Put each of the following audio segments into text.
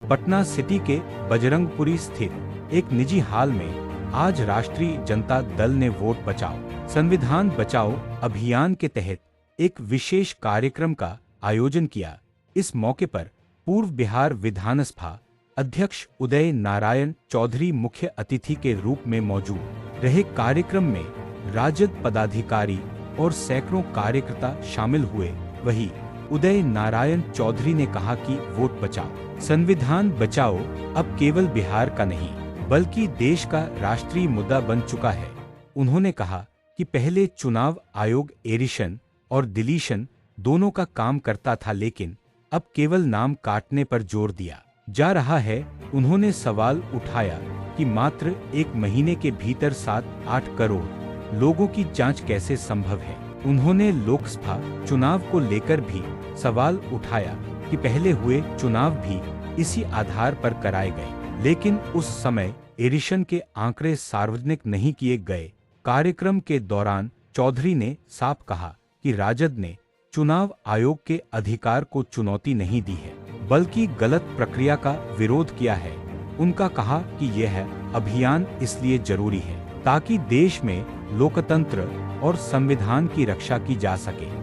Patna city के बजरंगपुरी स्थित एक निजी हॉल में आज राष्ट्रीय जनता दल ने वोट बचाओ संविधान बचाओ अभियान के तहत एक विशेष कार्यक्रम का आयोजन किया। इस मौके पर पूर्व बिहार विधानसभा अध्यक्ष उदय नारायण चौधरी मुख्य अतिथि के रूप में मौजूद रहे। कार्यक्रम में राजद पदाधिकारी और सैकड़ों कार्यकर्ता शामिल हुए। वहीं उदय नारायण चौधरी ने कहा कि वोट बचाओ संविधान बचाओ अब केवल बिहार का नहीं बल्कि देश का राष्ट्रीय मुद्दा बन चुका है। उन्होंने कहा कि पहले चुनाव आयोग एडिशन और डिलीशन दोनों का काम करता था, लेकिन अब केवल नाम काटने पर जोर दिया जा रहा है। उन्होंने सवाल उठाया कि मात्र एक महीने के भीतर 7-8 करोड़ लोगों की जांच कैसे संभव है। उन्होंने लोकसभा चुनाव को लेकर भी सवाल उठाया कि पहले हुए चुनाव भी इसी आधार पर कराए गए, लेकिन उस समय एडिशन के आंकड़े सार्वजनिक नहीं किए गए। कार्यक्रम के दौरान चौधरी ने साफ कहा कि राजद ने चुनाव आयोग के अधिकार को चुनौती नहीं दी है, बल्कि गलत प्रक्रिया का विरोध किया है। उनका कहा कि यह अभियान इसलिए जरूरी है ताकि देश में लोकतंत्र और संविधान की रक्षा की जा सके।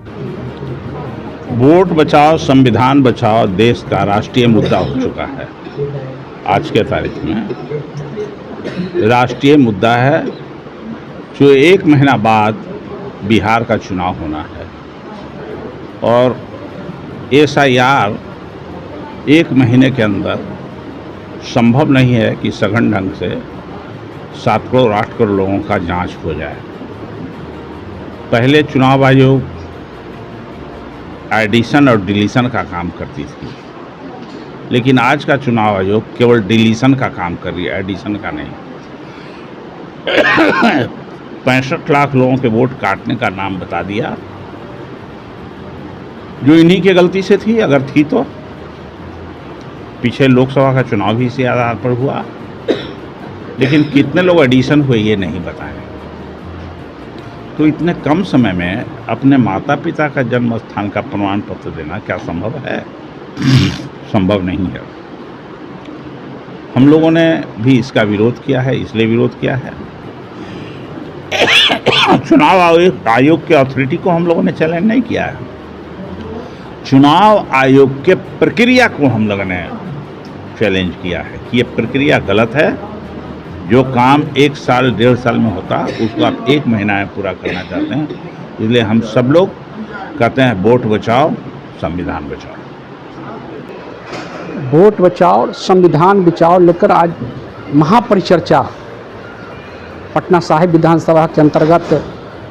वोट बचाओ संविधान बचाओ देश का राष्ट्रीय मुद्दा हो चुका है। आज के तारीख में राष्ट्रीय मुद्दा है। जो 1 महीना बाद बिहार का चुनाव होना है और SIR 1 महीने के अंदर संभव नहीं है कि सघन ढंग से 7 करोड़ 8 करोड़ लोगों का जांच हो जाए। पहले चुनाव आयोग एडिशन और डिलीशन का काम करती थी, लेकिन आज का चुनाव आयोग केवल डिलीशन का काम कर रही है, एडिशन का नहीं। 65 लाख लोगों के वोट काटने का नाम बता दिया, जो इन्हीं की गलती से थी। अगर थी तो पीछे लोकसभा का चुनाव भी इसी आधार पर हुआ, लेकिन कितने लोग एडिशन हुए ये नहीं बताएं। तो इतने कम समय में अपने माता पिता का जन्म स्थान का प्रमाण पत्र देना क्या संभव है? संभव नहीं है। हम लोगों ने भी इसका विरोध किया है। इसलिए विरोध किया है, चुनाव आयोग के अथॉरिटी को हम लोगों ने चैलेंज नहीं किया है। चुनाव आयोग के प्रक्रिया को हम लोगों ने चैलेंज किया है कि ये प्रक्रिया गलत है। जो काम 1 साल 1.5 साल में होता उसको आप 1 महीना में पूरा करना चाहते हैं। इसलिए हम सब लोग कहते हैं वोट बचाओ संविधान बचाओ। वोट बचाओ संविधान बचाओ लेकर आज महापरिचर्चा पटना साहिब विधानसभा के अंतर्गत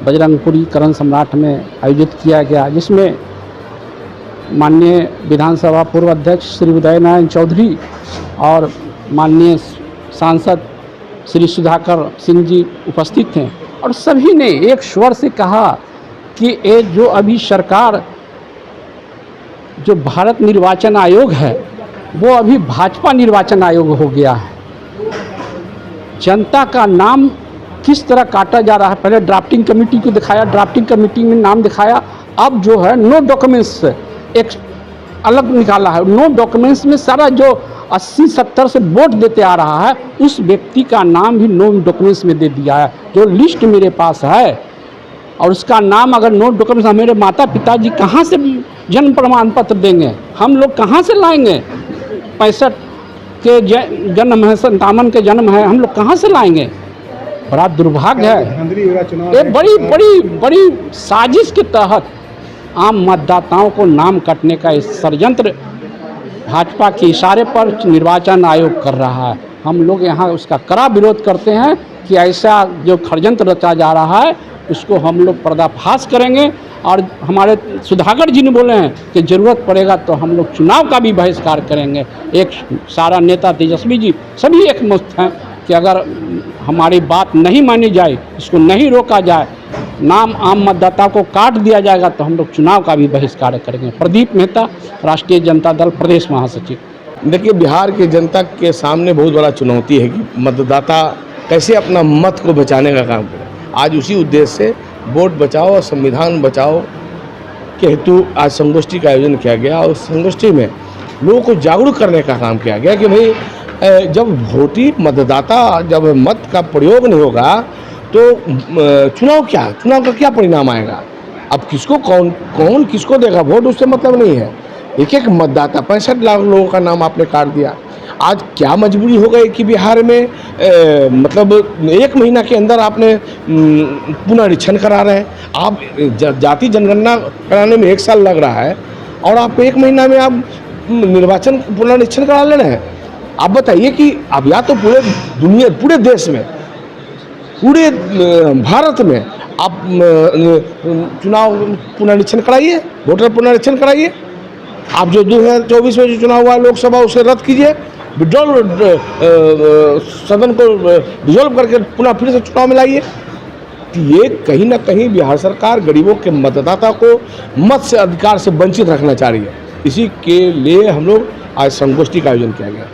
बजरंगपुरी करण सम्राट में आयोजित किया गया, जिसमें माननीय विधानसभा पूर्व अध्यक्ष श्री उदय नारायण चौधरी और माननीय सांसद श्री सुधाकर सिंह जी उपस्थित थे और सभी ने एक स्वर से कहा कि ये जो अभी सरकार जो भारत निर्वाचन आयोग है वो अभी भाजपा निर्वाचन आयोग हो गया है। जनता का नाम किस तरह काटा जा रहा है। पहले ड्राफ्टिंग कमेटी को दिखाया, ड्राफ्टिंग कमेटी में नाम दिखाया, अब जो है नो डॉक्यूमेंट्स एक अलग निकाला है। नो डॉक्यूमेंट्स में सारा जो 80-70 से वोट देते आ रहा है उस व्यक्ति का नाम भी नो डॉक्यूमेंट्स में दे दिया है। जो लिस्ट मेरे पास है और उसका नाम अगर नो डॉक्यूमेंट्स, मेरे माता पिताजी कहाँ से जन्म प्रमाण पत्र देंगे? हम लोग कहाँ से लाएंगे? 65 के जन्म है, 57 के जन्म है, हम लोग कहाँ से लाएंगे? बड़ा दुर्भाग्य है। ये बड़ी साजिश के तहत आम मतदाताओं को नाम कटने का इस षड्यंत्र भाजपा के इशारे पर निर्वाचन आयोग कर रहा है। हम लोग यहाँ उसका कड़ा विरोध करते हैं कि ऐसा जो षड्यंत्र रचा जा रहा है उसको हम लोग पर्दाफाश करेंगे। और हमारे सुधाकर जी ने बोले हैं कि ज़रूरत पड़ेगा तो हम लोग चुनाव का भी बहिष्कार करेंगे। एक सारा नेता तेजस्वी जी सभी एकमत हैं कि अगर हमारी बात नहीं मानी जाए, इसको नहीं रोका जाए, नाम आम मतदाता को काट दिया जाएगा तो हम लोग चुनाव का भी बहिष्कार करेंगे। प्रदीप मेहता, राष्ट्रीय जनता दल प्रदेश महासचिव। देखिए, बिहार की जनता के सामने बहुत बड़ा चुनौती है कि मतदाता कैसे अपना मत को बचाने का काम करे। आज उसी उद्देश्य से वोट बचाओ और संविधान बचाओ के हेतु आज संगोष्ठी का आयोजन किया गया और संगोष्ठी में लोगों को जागरूक करने का काम किया गया कि भाई जब वोटी मतदाता जब मत का प्रयोग नहीं होगा तो चुनाव का क्या परिणाम आएगा। अब किसको कौन किसको देगा वोट, उससे मतलब नहीं है। एक मतदाता 65 लाख लोगों का नाम आपने काट दिया। आज क्या मजबूरी हो गई कि बिहार में मतलब 1 महीना के अंदर आपने पुनरीक्षण करा रहे हैं। आप जाति जनगणना कराने में 1 साल लग रहा है और आप 1 महीना में आप निर्वाचन पुनरीक्षण करा ले रहे हैं। आप बताइए कि अब या तो पूरे देश में, पूरे भारत में आप चुनाव पुनरीक्षण कराइए, वोटर पुनरीक्षण कराइए। आप जो 2024 में जो चुनाव हुआ लोकसभा, उसे रद्द कीजिए, विड्रॉल सदन को डिसॉल्व करके पुनः फिर से चुनाव में लाइए। तो ये कहीं ना कहीं बिहार सरकार गरीबों के मतदाता को मत से अधिकार से वंचित रखना चाह रही है। इसी के लिए हम लोग आज संगोष्ठी का आयोजन किया गया।